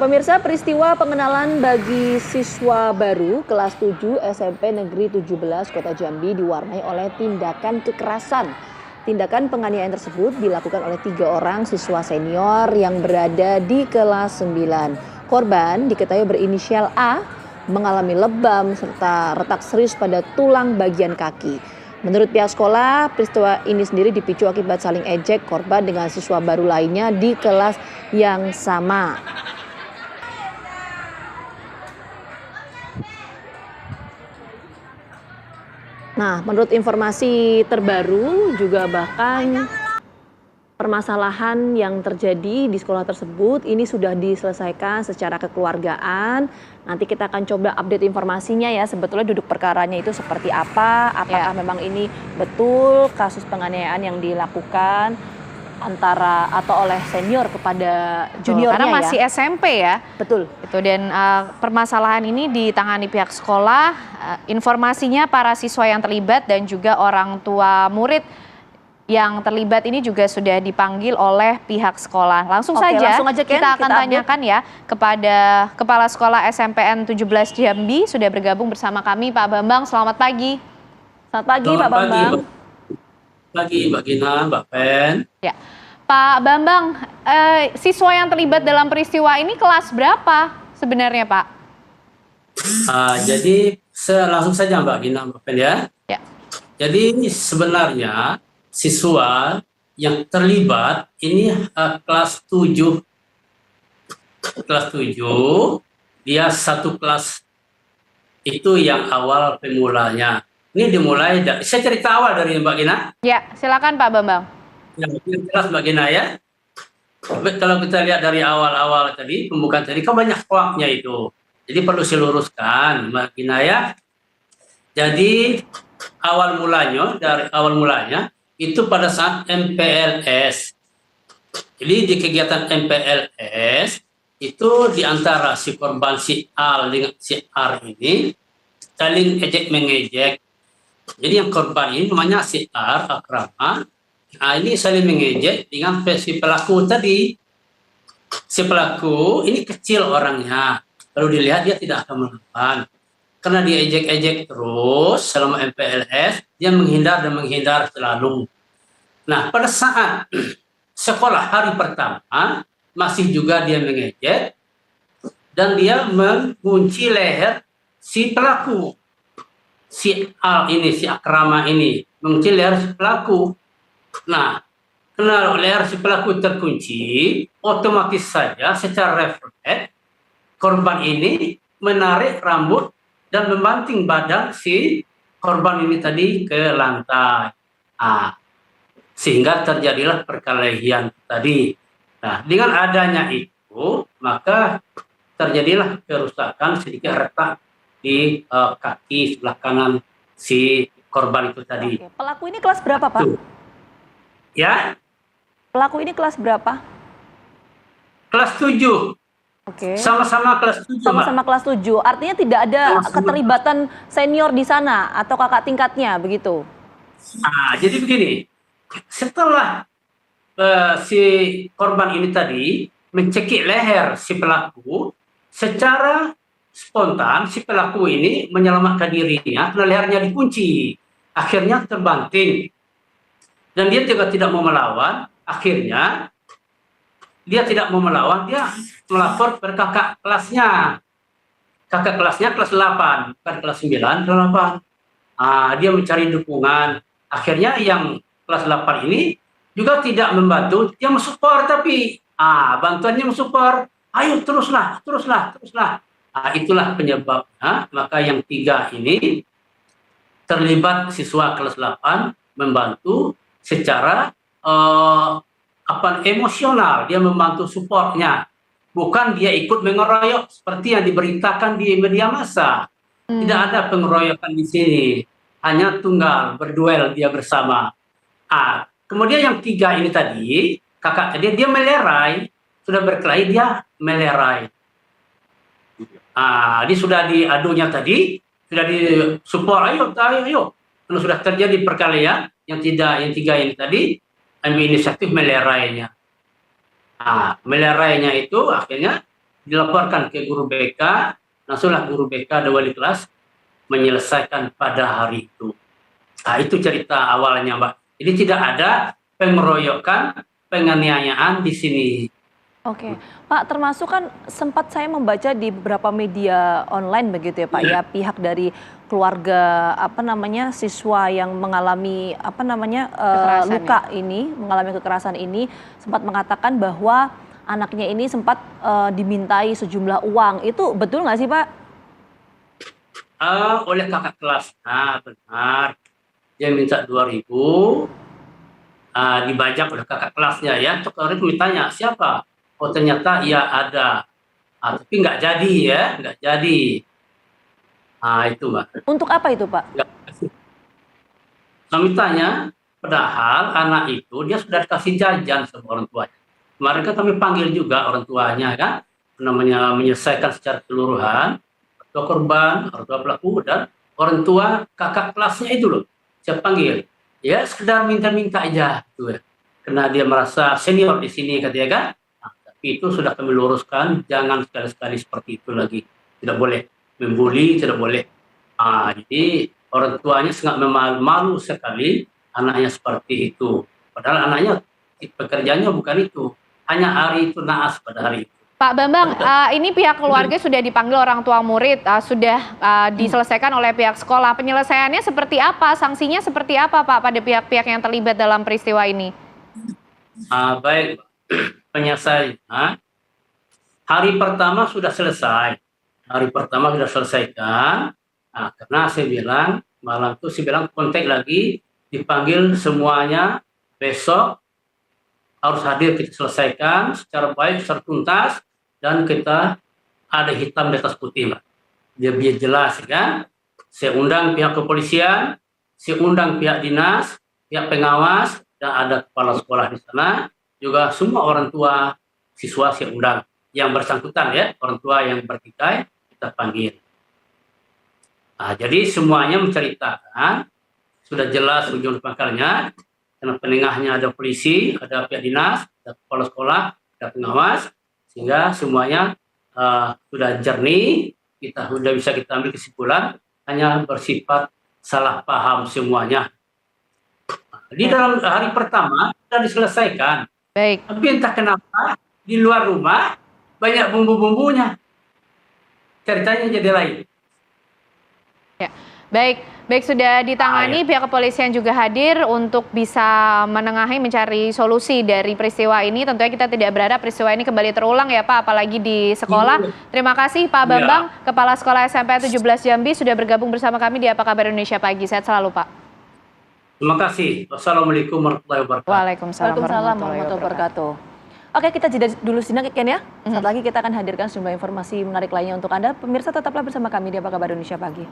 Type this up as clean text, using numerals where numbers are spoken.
Pemirsa, peristiwa pengenalan bagi siswa baru kelas 7 SMP Negeri 17 Kota Jambi diwarnai oleh tindakan kekerasan. Tindakan penganiayaan tersebut dilakukan oleh 3 orang siswa senior yang berada di kelas 9. Korban diketahui berinisial A, mengalami lebam serta retak serius pada tulang bagian kaki. Menurut pihak sekolah, peristiwa ini sendiri dipicu akibat saling ejek korban dengan siswa baru lainnya di kelas yang sama. Nah, menurut informasi terbaru juga bahkan permasalahan yang terjadi di sekolah tersebut ini sudah diselesaikan secara kekeluargaan. Nanti kita akan coba update informasinya ya, sebetulnya duduk perkaranya itu seperti apa, apakah memang ini betul kasus penganiayaan yang dilakukan antara atau oleh senior kepada juniornya karena masih ya. SMP ya. Betul. Itu dan permasalahan ini ditangani pihak sekolah. Informasinya para siswa yang terlibat dan juga orang tua murid yang terlibat ini juga sudah dipanggil oleh pihak sekolah. Langsung saja kita akan tanyakan ya kepada Kepala Sekolah SMPN 17 Jambi, sudah bergabung bersama kami Pak Bambang. Selamat pagi. Selamat pagi Pak Bambang. Pagi Mbak Gina, Mbak Pen. Ya, Pak Bambang, siswa yang terlibat dalam peristiwa ini kelas berapa sebenarnya Pak? Jadi langsung saja Mbak Gina, Mbak Pen ya. Jadi sebenarnya siswa yang terlibat ini kelas 7, dia satu kelas itu yang awal pemulanya. Ini dimulai, saya cerita awal dari Mbak Gina. Ya, silakan Pak Bambang. Yang jelas Mbak Gina ya. Kalau kita lihat dari awal-awal tadi, pembukaan tadi kan banyak hoaknya itu. Jadi perlu diluruskan Mbak Gina ya. Jadi awal mulanya itu pada saat MPLS. Jadi di kegiatan MPLS itu di antara si korban si Al dengan si R ini saling ejek-mengejek. Jadi yang korban ini namanya si R, Akrama. Nah, ini saling mengejek dengan si pelaku tadi. Si pelaku ini kecil orangnya. Kalau dilihat dia tidak akan melawan. Karena dia ejek-ejek terus selama MPLS, dia menghindar dan menghindar selalu. Nah, pada saat sekolah hari pertama, masih juga dia mengejek, dan dia mengunci leher si pelaku. Si Al ini, si Akrama ini, mengunci leher si pelaku. Nah, karena leher si pelaku terkunci, otomatis saja secara refleks, korban ini menarik rambut dan membanting badan si korban ini tadi ke lantai. Sehingga terjadilah perkelahian tadi. Nah, dengan adanya itu, maka terjadilah kerusakan sedikit retak di kaki sebelah kanan si korban itu tadi. Pelaku ini kelas berapa, Pak? Ya. Pelaku ini kelas berapa? Kelas 7. Sama-sama kelas 7. Sama-sama kelas 7. Artinya tidak ada keterlibatan senior di sana atau kakak tingkatnya begitu? Jadi begini. Setelah si korban ini tadi mencekik leher si pelaku, secara spontan si pelaku ini menyelamatkan dirinya karena lehernya dikunci. Akhirnya terbanting. Dan dia juga tidak mau melawan. Akhirnya dia tidak mau melawan, dia melapor ke kakak kelasnya. Kakak kelasnya kelas 8, bukan kelas 9, kelas 8. Dia mencari dukungan. Akhirnya yang kelas 8 ini juga tidak membantu, dia mensupport tapi bantuannya mensupport. Ayo teruslah. Itulah penyebabnya. Maka yang 3 ini terlibat siswa kelas 8 membantu secara emosional, dia membantu supportnya, bukan dia ikut mengeroyok seperti yang diberitakan di media massa. Tidak ada pengeroyokan di sini, hanya tunggal berduel dia bersama. Kemudian yang 3 ini tadi, kakak tadi dia melerai, sudah berkelahi dia melerai. Dia sudah diadunya tadi, sudah disupport, ayo. Kalau sudah terjadi perkelahian, yang 3 ini tadi ambil inisiatif melerainya. Melerainya itu akhirnya dilaporkan ke guru BK, langsunglah guru BK dan wali kelas menyelesaikan pada hari itu. Itu cerita awalnya, Mbak. Jadi tidak ada pengeroyokan, penganiayaan di sini. Oke, Pak, termasuk kan sempat saya membaca di beberapa media online begitu ya Pak ya, pihak dari keluarga siswa yang mengalami Kekerasan luka ini, mengalami kekerasan ini sempat mengatakan bahwa anaknya ini sempat dimintai sejumlah uang. Itu betul nggak sih Pak? Oleh kakak kelasnya, benar. Dia minta 2.000, dibajak oleh kakak kelasnya ya. Terus orang itu ditanya, siapa? Oh ternyata iya ada. Tapi nggak jadi ya, nggak jadi. Itu Mbak. Untuk apa itu Pak? Kami tanya, padahal anak itu dia sudah dikasih jajan sama orang tuanya. Kemarin kan kami panggil juga orang tuanya kan, namanya menyelesaikan secara keseluruhan, orang tua korban, orang tua pelaku, dan orang tua kakak kelasnya itu loh. Saya panggil, ya sekedar minta-minta aja, gitu ya. Karena dia merasa senior di sini katanya kan. Tapi itu sudah kami luruskan, jangan sekali-sekali seperti itu lagi. Tidak boleh membuli, tidak boleh. Jadi orang tuanya sangat malu sekali anaknya seperti itu. Padahal anaknya pekerjaannya bukan itu. Hanya hari itu naas pada hari itu. Pak Bambang, ini pihak keluarga sudah dipanggil orang tua murid, sudah diselesaikan oleh pihak sekolah. Penyelesaiannya seperti apa? Sanksinya seperti apa Pak pada pihak-pihak yang terlibat dalam peristiwa ini? Baik, penyelesaian. Hari pertama sudah selesai. Hari pertama sudah selesaikan. Karena saya bilang, malam itu saya bilang kontak lagi, dipanggil semuanya besok, harus hadir kita selesaikan secara baik, secara tuntas, dan kita ada hitam di atas putih, Mbak. Biar jelas, kan? Saya undang pihak kepolisian, saya undang pihak dinas, pihak pengawas, dan ada kepala sekolah di sana, juga semua orang tua siswa saya undang. Yang bersangkutan ya, orang tua yang bertikai, kita panggil. Jadi semuanya menceritakan, sudah jelas ujung pangkalnya, karena penengahnya ada polisi, ada pihak dinas, ada kepala sekolah, ada pengawas, sehingga semuanya sudah jernih, kita sudah bisa kita ambil kesimpulan, hanya bersifat salah paham semuanya. Di dalam hari pertama sudah diselesaikan. Baik. Tapi entah kenapa di luar rumah banyak bumbu-bumbunya. Ceritanya jadi lain. Ya. Baik sudah ditangani, pihak kepolisian juga hadir untuk bisa menengahi mencari solusi dari peristiwa ini. Tentunya kita tidak berharap peristiwa ini kembali terulang ya Pak, apalagi di sekolah. Terima kasih Pak Bambang, Kepala Sekolah SMP 17 Jambi sudah bergabung bersama kami di Apa Kabar Indonesia Pagi. Sehat selalu Pak. Terima kasih. Wassalamualaikum warahmatullahi wabarakatuh. Waalaikumsalam warahmatullahi wabarakatuh. Oke, kita jeda dulu sejenak Ken ya. Saat lagi kita akan hadirkan sejumlah informasi menarik lainnya untuk Anda. Pemirsa tetaplah bersama kami di Apa Kabar Indonesia Pagi.